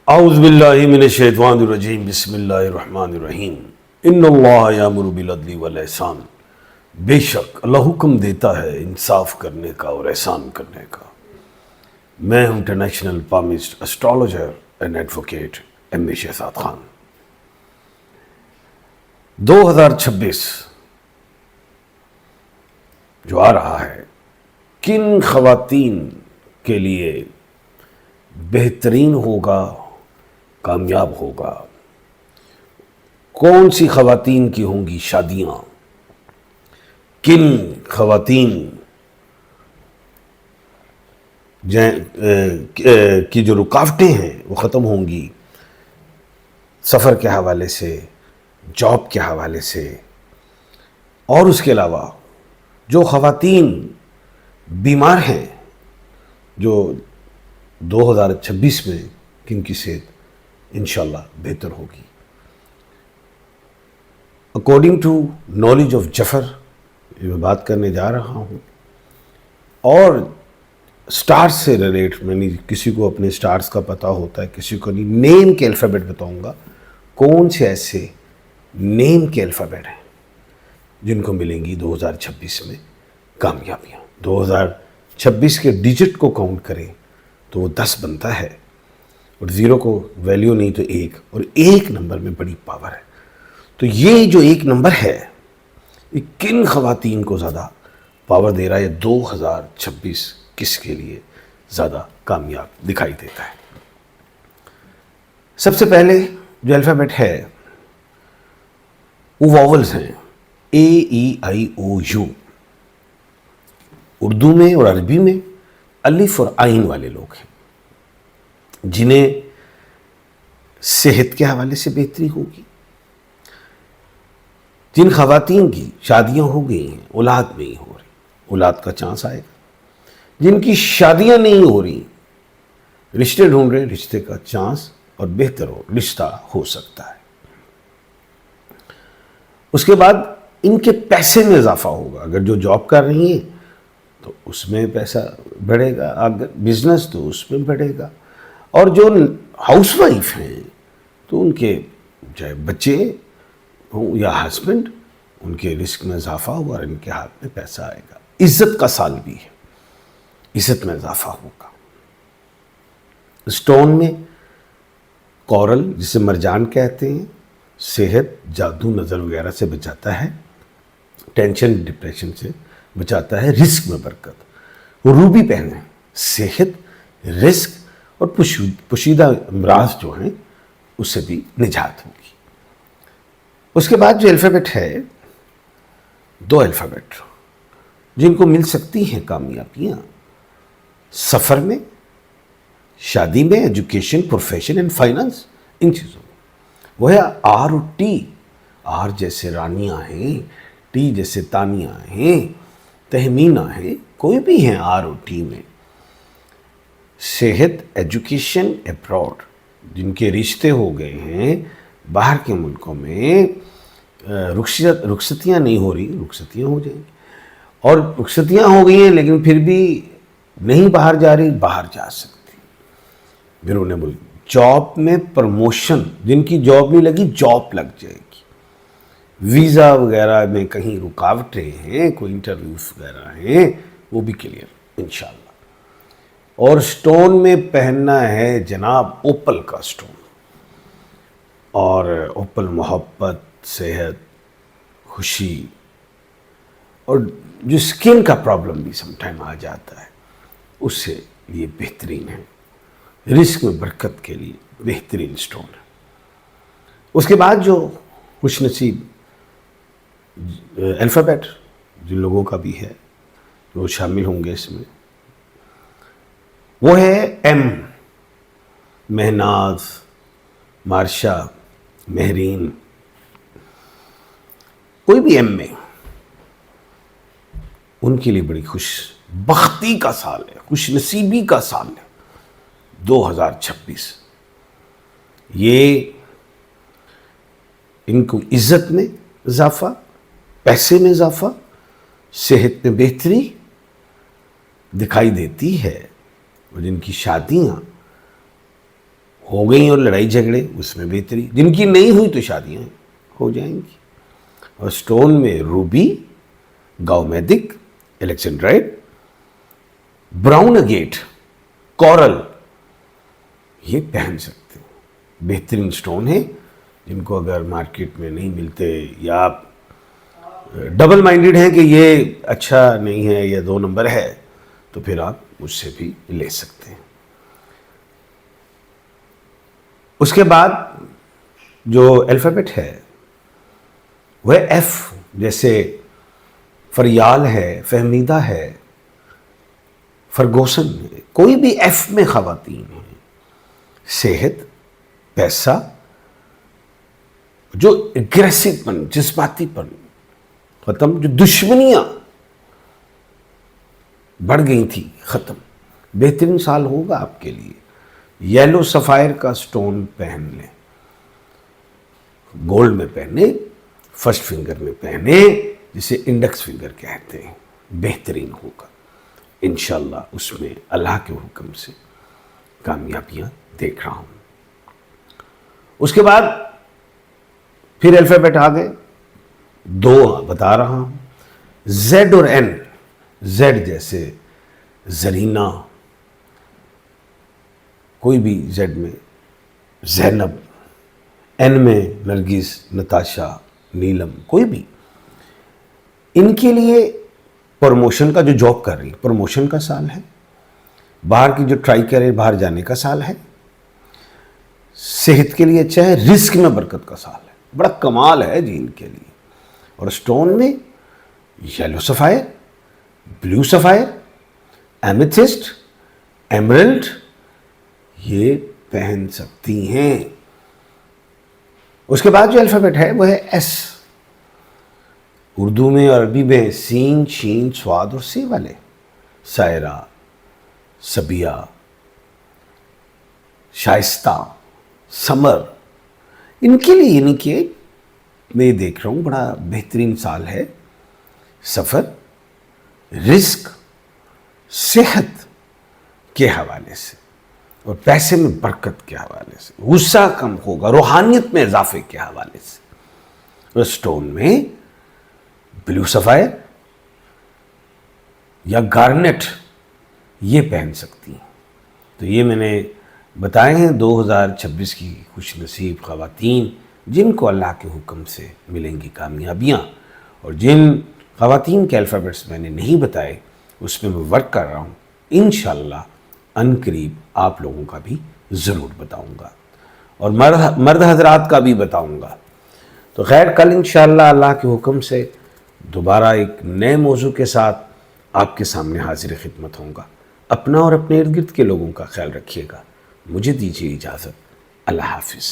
اعوذ باللہ من الشیطان الرجیم بسم اللہ الرحمن الرحیم ان اللہ یامر بالعدل والاحسان، بے شک اللہ حکم دیتا ہے انصاف کرنے کا اور احسان کرنے کا۔ میں ہوں international palmist astrologer and advocate M A Shahzad Khan. 2026 جو آ رہا ہے، کن خواتین کے لیے بہترین ہوگا، کامیاب ہوگا؟ کون سی خواتین کی ہوں گی شادیاں؟ کن خواتین کی جو رکاوٹیں ہیں وہ ختم ہوں گی، سفر کے حوالے سے، جاب کے حوالے سے، اور اس کے علاوہ جو خواتین بیمار ہیں، جو 2026 میں کن کی صحت انشاءاللہ بہتر ہوگی۔ اکارڈنگ ٹو نالج آف جفر یہ میں بات کرنے جا رہا ہوں، اور سٹارز سے ریلیٹ، میں نہیں کسی کو اپنے سٹارز کا پتہ ہوتا ہے، کسی کو نہیں۔ نیم کے الفابیٹ بتاؤں گا، کون سے ایسے نیم کے الفابیٹ ہیں جن کو ملیں گی 2026 میں کامیابیاں۔ 2026 کے ڈیجٹ کو کاؤنٹ کریں تو وہ 10 بنتا ہے، اور 0 کو ویلیو نہیں تو 1، اور 1 نمبر میں بڑی پاور ہے۔ تو یہ جو 1 نمبر ہے، یہ کن خواتین کو زیادہ پاور دے رہا ہے؟ 2026 کس کے لیے زیادہ کامیاب دکھائی دیتا ہے؟ سب سے پہلے جو الفابیٹ ہے وہ واولز ہیں، AEIOU۔ اردو میں اور عربی میں الف اور عین والے لوگ ہیں جنہیں صحت کے حوالے سے بہتری ہوگی، جن خواتین کی شادیاں ہو گئی ہیں، اولاد نہیں ہو رہی، اولاد کا چانس آئے گا۔ جن کی شادیاں نہیں ہو رہی، رشتے ڈھونڈ رہے، رشتے کا چانس اور بہتر رشتہ ہو سکتا ہے۔ اس کے بعد ان کے پیسے میں اضافہ ہوگا۔ اگر جو جاب کر رہی ہیں تو اس میں پیسہ بڑھے گا، اگر بزنس تو اس میں بڑھے گا، اور جو ہاؤس وائف ہیں تو ان کے چاہے بچے ہوں یا ہسبینڈ، ان کے رزق میں اضافہ ہوگا اور ان کے ہاتھ میں پیسہ آئے گا۔ عزت کا سال بھی ہے، عزت میں اضافہ ہوگا۔ اسٹون میں کورل، جسے مرجان کہتے ہیں، صحت، جادو، نظر وغیرہ سے بچاتا ہے، ٹینشن ڈپریشن سے بچاتا ہے، رزق میں برکت۔ وہ روبی پہنے، صحت، رزق اور پوشیدہ امراض جو ہیں اس سے بھی نجات ہوگی۔ اس کے بعد جو الفابیٹ ہے، 2 الفابیٹ جن کو مل سکتی ہیں کامیابیاں سفر میں، شادی میں، ایجوکیشن، پروفیشن اینڈ فائنانس، ان چیزوں میں، وہ ہے آر اور ٹی۔ آر جیسے رانیاں ہیں، ٹی جیسے تانیاں ہیں، تہمینہ ہیں، کوئی بھی ہیں آر اور ٹی میں۔ صحت، ایجوکیشن، ابراڈ، جن کے رشتے ہو گئے ہیں باہر کے ملکوں میں، رخصتیاں نہیں ہو رہی، رخصتیاں ہو جائیں گی، اور رخصتیاں ہو گئی ہیں لیکن پھر بھی نہیں باہر جا رہی، باہر جا سکتی بیرون ملک۔ جاب میں پروموشن، جن کی جاب نہیں لگی جاب لگ جائے گی۔ ویزا وغیرہ میں کہیں رکاوٹیں ہیں، کوئی انٹرویوز وغیرہ ہیں، وہ بھی کلیئر انشاءاللہ۔ اور سٹون میں پہننا ہے جناب اوپل کا سٹون، اور اوپل محبت، صحت، خوشی، اور جو سکن کا پرابلم بھی سم ٹائم آ جاتا ہے اس سے یہ بہترین ہے، رزق میں برکت کے لیے بہترین سٹون ہے۔ اس کے بعد جو خوش نصیب الفابیٹ جن لوگوں کا بھی ہے، وہ شامل ہوں گے اس میں، وہ ہے ایم۔ مہناز، مارشا، مہرین، کوئی بھی ایم میں، ان کے لیے بڑی خوش بختی کا سال ہے، خوش نصیبی کا سال ہے 2026۔ یہ ان کو عزت میں اضافہ، پیسے میں اضافہ، صحت میں بہتری دکھائی دیتی ہے، اور جن کی شادیاں ہو گئی اور لڑائی جھگڑے اس میں بہتری، جن کی نہیں ہوئی تو شادیاں ہو جائیں گی. اور سٹون میں روبی، گاؤمیدک، الیکسینڈرائٹ، براؤن اگیٹ، کورل، یہ پہن سکتے ہیں. بہترین سٹون ہیں جن کو اگر مارکیٹ میں نہیں ملتے یا آپ ڈبل مائنڈڈ ہیں کہ یہ اچھا نہیں ہے یا 2 نمبر ہے تو پھر آپ اس سے بھی لے سکتے ہیں. اس کے بعد جو الفابیٹ ہے وہ ایف، جیسے فریال ہے، فہمیدہ ہے، فرگوسن ہے. کوئی بھی ایف میں خواتین ہیں. صحت، پیسہ، جو اگریسو پن، جذباتی پن ختم، جو دشمنیاں بڑھ گئی تھی ختم. بہترین سال ہوگا آپ کے لیے. یلو سفائر کا سٹون پہن لیں، گولڈ میں پہنے، فرسٹ فنگر میں پہنے، جسے انڈیکس فنگر کہتے ہیں. بہترین ہوگا انشاءاللہ. اس میں اللہ کے حکم سے کامیابیاں دیکھ رہا ہوں. اس کے بعد پھر الفابیٹ آ گئے، 2 بتا رہا ہوں. زیڈ اور این. زیڈ جیسے زرینہ، کوئی بھی زیڈ میں، زینب، این میں نرگس، نتاشا، نیلم، کوئی بھی. ان کے لیے پروموشن کا، جو جاب کر رہی ہے پروموشن کا سال ہے. باہر کی جو ٹرائی کرے باہر جانے کا سال ہے. صحت کے لیے اچھا ہے. رزق میں برکت کا سال ہے. بڑا کمال ہے جی ان کے لیے. اور سٹون میں yellow sapphire, blue sapphire, amethyst, emerald, یہ پہن سکتی ہیں. اس کے بعد جو الفابیٹ ہے وہ ہے ایس. اردو میں اور عربی میں سین، شین، سواد اور سی والے. سائرہ، سبیہ، شائستہ، سمر، ان کے لیے یعنی کہ میں دیکھ رہا ہوں بڑا بہترین سال ہے. سفر، رزق، صحت کے حوالے سے اور پیسے میں برکت کے حوالے سے. غصہ کم ہوگا روحانیت میں اضافے کے حوالے سے. اور سٹون میں بلیو سفائر یا گارنیٹ یہ پہن سکتی ہیں. تو یہ میں نے بتائے ہیں 2026 کی خوش نصیب خواتین جن کو اللہ کے حکم سے ملیں گی کامیابیاں. اور جن خواتین کے الفابیٹس میں نے نہیں بتائے اس میں ورک کر رہا ہوں. انشاءاللہ ان قریب آپ لوگوں کا بھی ضرور بتاؤں گا اور مرد حضرات کا بھی بتاؤں گا. تو خیر کل انشاءاللہ اللہ کے حکم سے دوبارہ ایک نئے موضوع کے ساتھ آپ کے سامنے حاضر خدمت ہوں گا. اپنا اور اپنے ارد گرد کے لوگوں کا خیال رکھیے گا. مجھے دیجیے اجازت. اللہ حافظ.